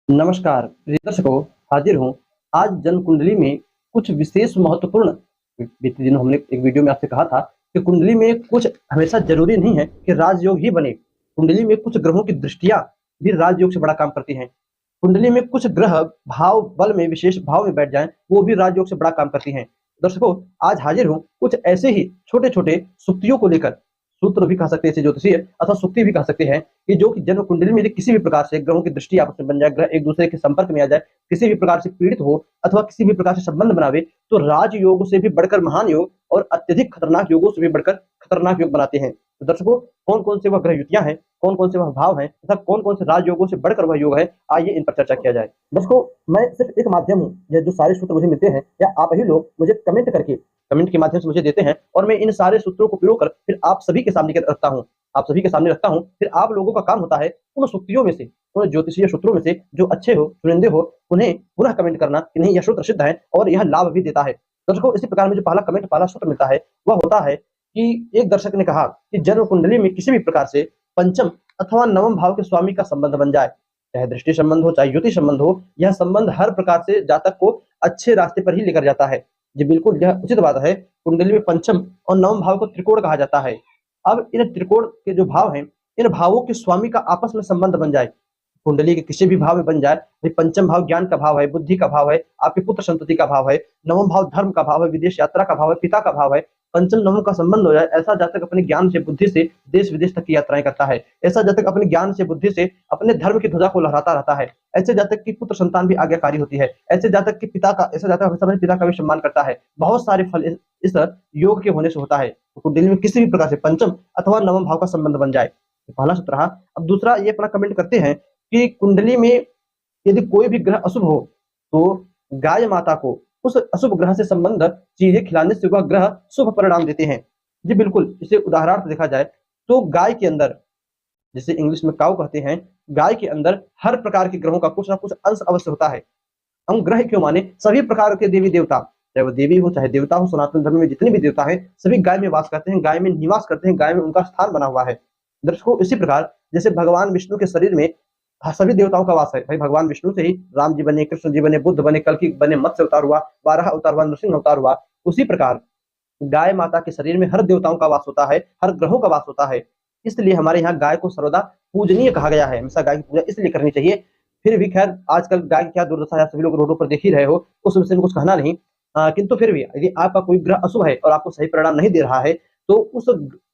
नमस्कार प्रिय दर्शकों, हाजिर हूँ आज जन्म कुंडली में कुछ विशेष महत्वपूर्ण। बीते दिनों हमने एक वीडियो में आपसे कहा था कि कुंडली में कुछ हमेशा जरूरी नहीं है कि राजयोग ही बने। कुंडली में कुछ ग्रहों की दृष्टियां भी राजयोग से बड़ा काम करती हैं। कुंडली में कुछ ग्रह भाव बल में विशेष भाव में बैठ जाएं, वो भी राजयोग से बड़ा काम करती हैं। दर्शकों, आज हाजिर हूँ कुछ ऐसे ही छोटे छोटे सुक्तियों को लेकर। सूत्र भी कह सकते हैं इसे, ज्योतिषीय अथवा सुक्ति भी कह सकते हैं, कि जो कि जन्म कुंडली में यदि किसी भी प्रकार से ग्रहों की दृष्टि आपस में बन जाए, ग्रह एक दूसरे के संपर्क में आ जाए, किसी भी प्रकार से पीड़ित हो अथवा किसी भी प्रकार से संबंध बनावे, तो राजयोग से भी बढ़कर महान योग और अत्यधिक खतरनाक योगों से भी बढ़कर खतरनाक योग बनाते हैं। तो दर्शकों, कौन कौन से वह ग्रह युतियां हैं, कौन कौन से वह भाव हैं तथा कौन कौन से राजयोगों से बढ़कर वह योग है, आइए इन पर चर्चा किया जाए। दर्शकों, मैं सिर्फ एक माध्यम हूँ, यह जो सारे सूत्र मुझे मिलते हैं या आप ही लोग मुझे कमेंट के माध्यम से मुझे देते हैं, और मैं इन सारे सूत्रों को पिरो कर फिर आप सभी के सामने रखता हूँ। फिर आप लोगों का काम होता है उन सुक्तियों में से, उन ज्योतिषीय सूत्रों में से जो अच्छे हो, चुनिंदे हो, उन्हें पुनः कमेंट करना कि नहीं, यह सूत्र सिद्ध है और यह लाभ भी देता है। दर्शकों, इसी प्रकार में जो पहला कमेंट, पहला सूत्र मिलता है, वह होता है कि एक दर्शक ने कहा कि जन्म कुंडली में किसी भी प्रकार से पंचम अथवा नवम भाव के स्वामी का संबंध बन जाए, चाहे दृष्टि संबंध हो, चाहे युति संबंध हो, यह संबंध हर प्रकार से जातक को अच्छे रास्ते पर ही लेकर जाता है। जी बिल्कुल, यह उचित बात है। कुंडली में पंचम और नवम भाव को त्रिकोण कहा जाता है। अब इन त्रिकोण के जो भाव हैं, इन भावों के स्वामी का आपस में संबंध बन जाए, कुंडली के किसी भी भाव में बन जाए। पंचम भाव ज्ञान का भाव है, बुद्धि का भाव है, आपके पुत्र संतति का भाव है। नवम भाव धर्म का भाव है, विदेश यात्रा का भाव है, पिता का भाव है। पंचम नवम का संबंध हो जाए, ऐसा जातक अपने ज्ञान से, बुद्धि से देश विदेश तक की यात्राएं करता है। ऐसा जातक अपने ज्ञान से, बुद्धि से अपने धर्म की ध्वजा को लहराता रहता है। ऐसे जातक की पुत्र संतान भी आज्ञाकारी होती है। ऐसे जातक हमेशा अपने पिता का भी सम्मान करता है। बहुत सारे फल इस योग के होने से होता है। तो कुंडली में किसी भी प्रकार से पंचम अथवा नवम भाव का संबंध बन जाए, पहला सूत्र रहा। अब दूसरा ये अपना कमेंट करते हैं कि कुंडली में यदि कोई भी ग्रह अशुभ हो, तो गाय माता को उस अशुभ ग्रह से संबंध चीजें खिलाने से वह ग्रह शुभ परिणाम देते हैं। जी बिल्कुल, इसे उदाहरण देखा जाए तो गाय के अंदर, जिसे इंग्लिश में काऊ कहते हैं, गाय के अंदर हर प्रकार के ग्रहों का कुछ ना कुछ अंश अवश्य होता है। हम ग्रह क्यों माने, सभी प्रकार के देवी देवता, चाहे वो देवी हो चाहे देवता हो, सनातन धर्म में जितने भी देवता हैं सभी गाय में वास करते हैं, गाय में निवास करते हैं, गाय में उनका स्थान बना हुआ है। दर्शकों, इसी प्रकार जैसे भगवान विष्णु के शरीर में सभी देवताओं का वास है। भाई भगवान विष्णु से ही राम जी बने, कृष्ण जी बने, बुद्ध बने, कल्कि बने, मत्स्य अवतार हुआ, बारह अवतार हुआ, नृसिंह अवतार हुआ। उसी प्रकार गाय माता के शरीर में हर देवताओं का वास होता है, हर ग्रहों का वास होता है। इसलिए हमारे यहाँ गाय को सर्वदा पूजनीय कहा गया है। हमेशा गाय की पूजा इसलिए करनी चाहिए। फिर भी खैर, आजकल गाय की क्या दुर्दशा है, सभी लोग रोडों पर देख ही रहे हो, उस विषय में कुछ कहना नहीं। किंतु फिर भी यदि आपका कोई ग्रह अशुभ है और आपको सही परिणाम नहीं दे रहा है, तो उस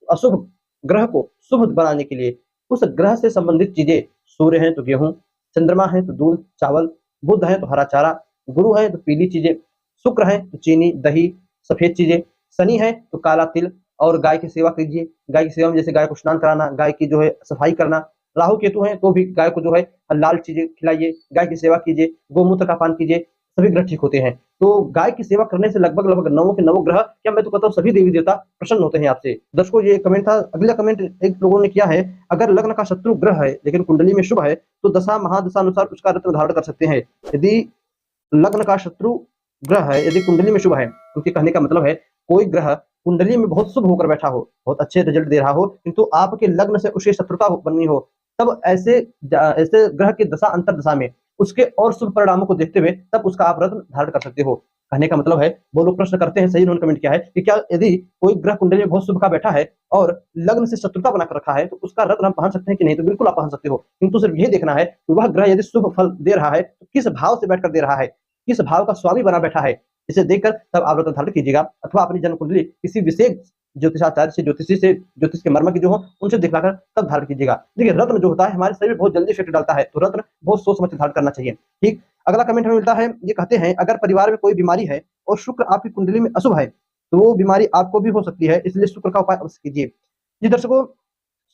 अशुभ ग्रह को शुभ बनाने के लिए उस ग्रह से संबंधित चीजें, सूर्य है तो गेहूं, चंद्रमा है तो दूध चावल, बुध है तो हरा चारा, गुरु है तो पीली चीजें, शुक्र है तो चीनी दही सफेद चीजें, शनि है तो काला तिल, और गाय की सेवा कीजिए। गाय की सेवा में जैसे गाय को स्नान कराना, गाय की जो है सफाई करना। राहु केतु है तो भी गाय को जो है लाल चीजें खिलाइए, गाय की सेवा कीजिए, गोमूत्र का पान कीजिए, सभी ग्रह ठीक होते हैं। तो गाय की सेवा करने से लगभग लगभग नवों के नवों ग्रह, क्या मैं तो कहता हूँ सभी देवी देवता प्रसन्न होते हैं आपसे। दर्शकों, ये कमेंट था। अगला कमेंट एक लोगों ने किया है, अगर लग्न का शत्रु ग्रह है लेकिन कुंडली में शुभ है, तो दशा महादशा अनुसार उसका रत्न धारण कर सकते हैं। यदि लग्न का शत्रु ग्रह है, यदि कुंडली में शुभ है, क्योंकि कहने का मतलब है कोई ग्रह कुंडली में बहुत शुभ होकर बैठा हो, बहुत अच्छे रिजल्ट दे रहा हो, किंतु आपके लग्न से उसकी शत्रुता बननी हो, तब ऐसे ऐसे ग्रह की दशा अंतर दशा में उसके और शुभ परिणामों को देखते हुए तब उसका आप रत्न धारण कर सकते हो। कहने का मतलब है, वो लोग प्रश्न करते हैं, सही उन्होंने कमेंट किया है कि क्या यदि कोई ग्रह कुंडली में बहुत शुभ का बैठा है और लग्न से शत्रुता बनाकर रखा है, तो उसका रत्न हम पहन सकते हैं कि नहीं? तो बिल्कुल आप पहन सकते हो, किंतु सिर्फ ये देखना है कि वह ग्रह यदि शुभ फल दे रहा है तो किस भाव से बैठकर दे रहा है, किस भाव का स्वामी बना बैठा है। इसे देखकर तब आप रत्न धारण कीजिएगा, अथवा अपनी जन्म कुंडली किसी विशेष ज्योतिषाचार्य से, ज्योतिष के मर्म की जो हो उनसे दिखलाकर तब धारण कीजिएगा। देखिए, रत्न जो होता है हमारे शरीर में बहुत जल्दी इफेक्ट डालता है, तो रत्न बहुत सोच समझ धारण करना चाहिए। ठीक, अगला कमेंट हमें मिलता है, ये कहते हैं, अगर परिवार में कोई बीमारी है और शुक्र आपकी कुंडली में अशुभ है, तो वो बीमारी आपको भी हो सकती है, इसलिए शुक्र का उपाय अवश्य कीजिए। जी दर्शकों,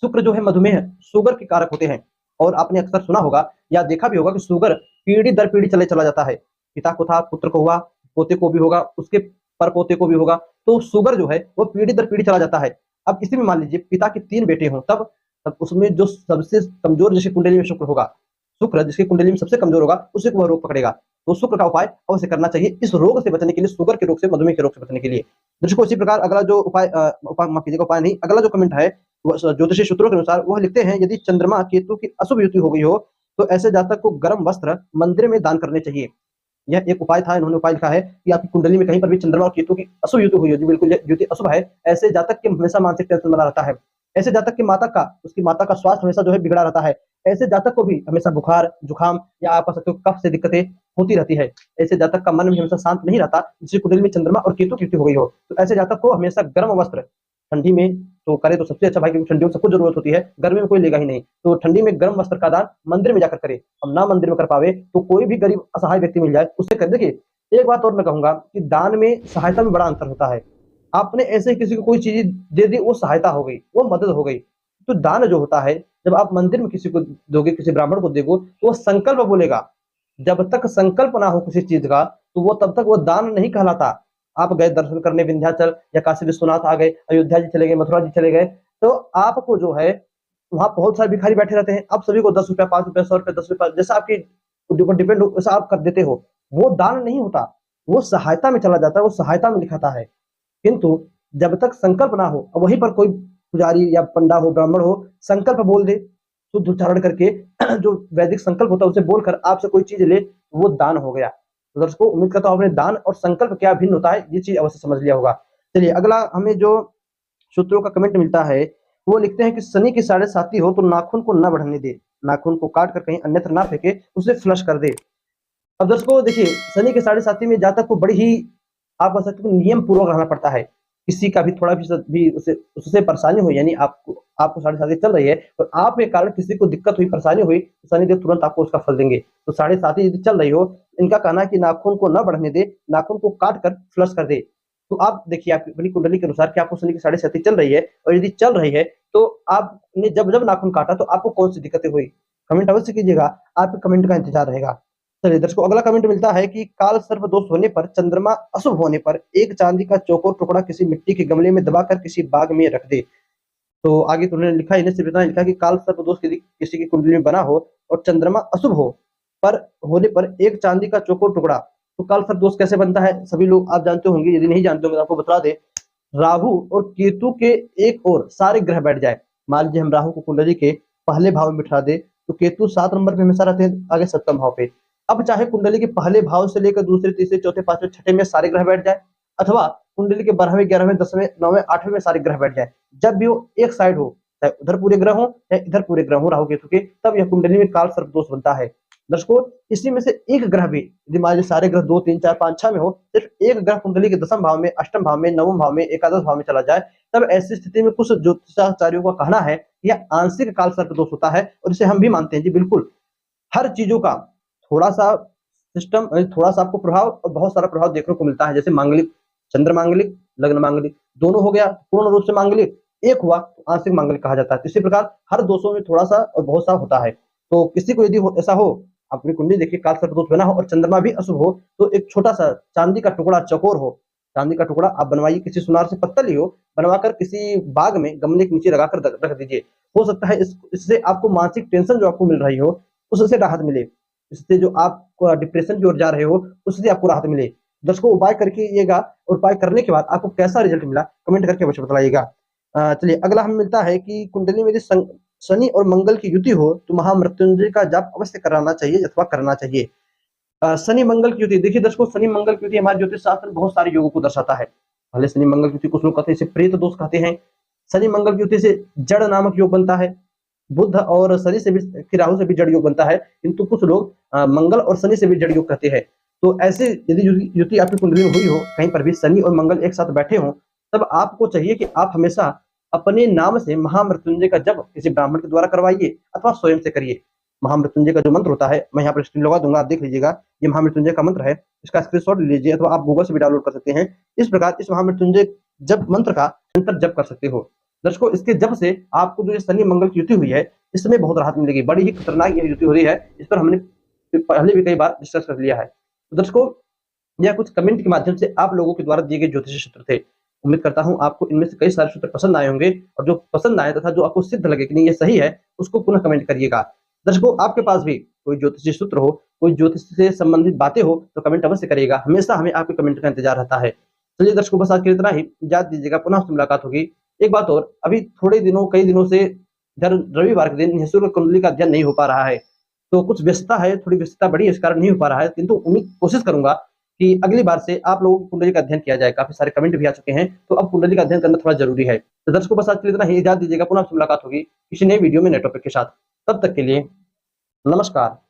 शुक्र जो है मधुमेह, शुगर के कारक होते हैं, और आपने अक्सर सुना होगा या देखा भी होगा कि शुगर पीढ़ी दर पीढ़ी चला जाता है। पिता को था, पुत्र को हुआ, पोते को भी होगा, उसके पर पोते को भी होगा। तो शुगर जो है वो पीढ़ी दर पीढ़ी चला जाता है। अब इसी में मान लीजिए पिता के 3 बेटे हों, तब उसमें जो सबसे कमजोर जिसकी कुंडली में शुक्र होगा, शुक्र जिसकी कुंडली में सबसे कमजोर होगा, उसी को वह रोग पकड़ेगा। तो शुक्र का उपाय अवश्य करना चाहिए इस रोग से बचने के लिए, शुगर के रोग से, मधुमेह के रोग से बचने के लिए। दर्शकों, इसी प्रकार अगला जो उपाय, माफ कीजिएगा, उपाय नहीं, अगला जो कमेंट है ज्योतिषीय सूत्रों के अनुसार वह लिखते हैं, यदि चंद्रमा केतु की अशुभ युति हो गई हो, तो ऐसे जातक को गर्म वस्त्र मंदिर में दान करने चाहिए। यह एक उपाय था। इन्होंने उपाय लिखा है कि आपकी कुंडली में कहीं पर भी चंद्रमा और केतु की अशुभ युति हुई हो, जो बिल्कुल युति अशुभ है, ऐसे जातक के हमेशा मानसिक टेंशन बना रहता है। ऐसे जातक की उसकी माता का स्वास्थ्य हमेशा जो है बिगड़ा रहता है। ऐसे जातक को भी हमेशा बुखार, जुकाम या आप कह सकते हो कफ से दिक्कतें होती रहती है। ऐसे जातक का मन भी हमेशा शांत नहीं रहता, जिसकी कुंडली में चंद्रमा और केतु की युति हो गई हो। तो ऐसे जातक को हमेशा गर्म वस्त्र ठंडी में तो करे तो सबसे अच्छा भाई, क्योंकि ठंडियों में सबको जरूरत होती है, गर्मी में कोई लेगा ही नहीं। तो ठंडी में गर्म वस्त्र का दान मंदिर में जाकर करे। हम ना मंदिर में कर पावे तो कोई भी गरीब असहाय व्यक्ति मिल जाए उससे कर। देखिए, एक बात और मैं कहूंगा कि दान में सहायता में बड़ा अंतर होता है। आपने ऐसे ही किसी को कोई चीज दे दी, वो सहायता हो गई, वो मदद हो गई। तो दान जो होता है, जब आप मंदिर में किसी को दोगे, किसी ब्राह्मण को दोगे, तो वो संकल्प बोलेगा। जब तक संकल्प ना हो किसी चीज का, तो वो तब तक वो दान नहीं कहलाता। आप गए दर्शन करने विंध्याचल या काशी विश्वनाथ आ गए, अयोध्या जी चले गए, मथुरा जी चले गए, तो आपको जो है वहां बहुत सारे भिखारी बैठे रहते हैं, आप सभी को 10 रुपया, 5 रुपया, 100 रुपया, 10 रुपया, जैसा आपके ऊपर डिपेंड हो वैसा आप कर देते हो। वो दान नहीं होता, वो सहायता में चला जाता है, वो सहायता में लिखाता है। किंतु जब तक संकल्प ना हो, वहीं पर कोई पुजारी या पंडा हो, ब्राह्मण हो, संकल्प बोल दे शुद्ध उच्चारण करके जो वैदिक संकल्प होता है उसे बोलकर आपसे कोई चीज ले, वो दान हो गया। तो दर्शकों, उम्मीद करता हूं आपने दान और संकल्प क्या भिन्न होता है ये चीज अवश्य समझ लिया होगा। चलिए, अगला हमें जो सूत्रों का कमेंट मिलता है, वो लिखते हैं कि शनि की 7.5 हो तो नाखून को न बढ़ने दे, नाखून को काट कर कहीं अन्यत्र ना फेंके, उसे फ्लश कर दे। अब दर्शकों देखिए, शनि के 7.5 में जातक को बड़ी ही आप कह सकते हो नियम पूर्वक रहना पड़ता है। किसी का भी थोड़ा भी उसे उससे परेशानी हुई, यानी आपको आपको 7.5 चल रही है और आप के कारण किसी को दिक्कत हुई, परेशानी हुई, तो शनिदेव तुरंत आपको उसका फल देंगे। तो 7.5 यदि चल रही हो, इनका कहना है कि नाखून को न बढ़ने दे, नाखून को काट कर फ्लश कर दे। तो आप देखिए आपकी अपनी कुंडली के अनुसार कि आपको शनि की 7.5 चल रही है, और यदि चल रही है तो आपने जब जब नाखून काटा तो आपको कौन सी दिक्कतें हुई, कमेंट अवश्य कीजिएगा। आपके कमेंट का इंतजार रहेगा। चलिए दर्शकों, अगला कमेंट मिलता है कि काल सर्प दोष होने पर, चंद्रमा अशुभ होने पर एक चांदी का चौकोर टुकड़ा किसी मिट्टी के गमले में दबाकर किसी बाग में रख दे। तो आगे तो उन्होंने लिखा, इन्हें सिर्फ इतना लिखा कि काल सर्प दोष यदि किसी की कुंडली में बना हो और चंद्रमा अशुभ हो पर होने पर एक चांदी का चौकोर टुकड़ा। तो काल सर्प दोष कैसे बनता है सभी लोग आप जानते होंगे, यदि नहीं जानते होंगे तो आपको बता दे। राहु और केतु के एक ओर सारे ग्रह बैठ जाए। मान लीजिए हम राहु को कुंडली के पहले भाव में बिठा दे, तो केतु 7 नंबर पे हमेशा रहते हैं, आगे 7वें भाव पे। अब चाहे कुंडली के पहले भाव से लेकर दूसरे, तीसरे, चौथे, पांचवें, छठे में सारे ग्रह बैठ जाए, अथवा कुंडली के 12वें, 11वें, 10वें, 9वें, 8वें में सारे ग्रह बैठ जाए, जब भी वो एक साइड हो, चाहे उधर पूरे ग्रह हो चाहे इधर पूरे ग्रह हो राहु केतु के, तब यह कुंडली में काल सर्प दोष बनता है। दर्शकों, इसी में से एक ग्रह भी, यदि मान लीजिए सारे ग्रह 2, 3, 4, 5, 6 में हो, सिर्फ एक ग्रह कुंडली के 10वें भाव में, 8वें भाव में, 9वें भाव में, एकादश भाव में चला जाए, तब ऐसी स्थिति में कुछ ज्योतिषाचार्यों का कहना है यह आंशिक काल सर्प दोष होता है, और इसे हम भी मानते हैं जी। बिल्कुल हर चीजों का थोड़ा सा सिस्टम, थोड़ा सा आपको प्रभाव और बहुत सारा प्रभाव देखने को मिलता है। जैसे मांगलिक, चंद्र मांगलिक, लग्न मांगलिक, दोनों हो गया पूर्ण रूप से मांगलिक, एक हुआ तो आंशिक मांगलिक कहा जाता है। इसी प्रकार हर दोषों में थोड़ा सा और बहुत सा होता है। तो किसी को यदि ऐसा हो, अपनी कुंडली देखिए काल सर्प दोष बना हो और चंद्रमा भी अशुभ हो, तो एक छोटा सा चांदी का टुकड़ा चकोर हो, चांदी का टुकड़ा आप बनवाइए, किसी सुनार से पत्तल ही हो, बनवाकर किसी बाग में गमले के नीचे लगाकर रख दीजिए। हो सकता है इससे आपको मानसिक टेंशन जो आपको मिल रही हो उससे राहत मिले, इससे जो आप डिप्रेशन की ओर जा रहे हो उससे आपको राहत मिले। दर्शकों, उपाय करके आइएगा, और उपाय करने के बाद आपको कैसा रिजल्ट मिला कमेंट करके अवश्य बताइएगा। चलिए, अगला हमें मिलता है कि कुंडली में यदि शनि और मंगल की युति हो तो महामृत्युंजय का जाप अवश्य कराना चाहिए अथवा करना चाहिए। शनि मंगल की युति, देखिए दर्शकों, शनि मंगल की युति हमारे ज्योतिष शास्त्र में बहुत सारे योगों को दर्शाता है। पहले शनि मंगल की युति कुछ लोग कहते हैं इसे प्रेत दोष कहते हैं। शनि मंगल की युति से जड़ नामक योग बनता है, बुध और शनि से भी, फिर राहु से भी जड़ योग बनता है, किंतु कुछ लोग मंगल और शनि से भी जड़ योग कहते हैं। तो ऐसे यदि युति आपकी कुंडली में हुई हो, कहीं पर भी शनि और मंगल एक साथ बैठे हों, तब आपको चाहिए कि आप हमेशा अपने नाम से महामृत्युंजय का जप किसी ब्राह्मण के द्वारा करवाइए अथवा स्वयं से करिए। महामृत्युंजय का जो मंत्र होता है, मैं यहाँ पर स्क्रीन लगा दूंगा, आप देख लीजिएगा, ये महामृत्युंजय का मंत्र है, इसका स्क्रीनशॉट ले लीजिए अथवा आप गूगल से भी डाउनलोड कर सकते हैं। इस प्रकार इस महामृत्युंजय जप मंत्र का निरंतर जप कर सकते हो। दर्शकों, इसके जप से आपको जो शनि मंगल की युति हुई है इसमें बहुत राहत मिलेगी। बड़ी ही खतरनाक ये युति हो रही है, इस पर हमने पहले भी कई बार डिस्कस कर लिया है। तो दर्शकों, यह कुछ कमेंट के माध्यम से आप लोगों के द्वारा दिए गए ज्योतिषीय सूत्र थे। उम्मीद करता हूं आपको इनमें से कई सारे सूत्र पसंद आए होंगे, और जो पसंद आए तथा जो आपको सिद्ध लगे कि नहीं ये सही है, उसको पुनः कमेंट करिएगा। दर्शकों, आपके पास भी कोई ज्योतिषीय सूत्र हो, कोई ज्योतिष से संबंधित बातें हो, तो कमेंट अवश्य करिएगा। हमेशा हमें आपके कमेंट का इंतजार रहता है। चलिए दर्शकों, बस आज के इतना ही, याद दीजिएगा, पुनः आपसे मुलाकात होगी। एक बात और, अभी कई दिनों से इधर रविवार के दिन निःशुल्क कुंडली का अध्ययन नहीं हो पा रहा है। तो कुछ व्यस्तता है, थोड़ी व्यस्तता बढ़ी है, इस कारण नहीं हो पा रहा है, किंतु उम्मीद कोशिश करूंगा कि अगली बार से आप लोगों की कुंडली का अध्ययन किया जाए। काफी सारे कमेंट भी आ चुके हैं, तो अब कुंडली का अध्ययन करना थोड़ा जरूरी है। तो दर्शकों बस आज के लिए इतना ही, इजाजत दीजिएगा, पुनः आपसे मुलाकात होगी किसी नए वीडियो में नए टॉपिक के साथ। तब तक के लिए नमस्कार।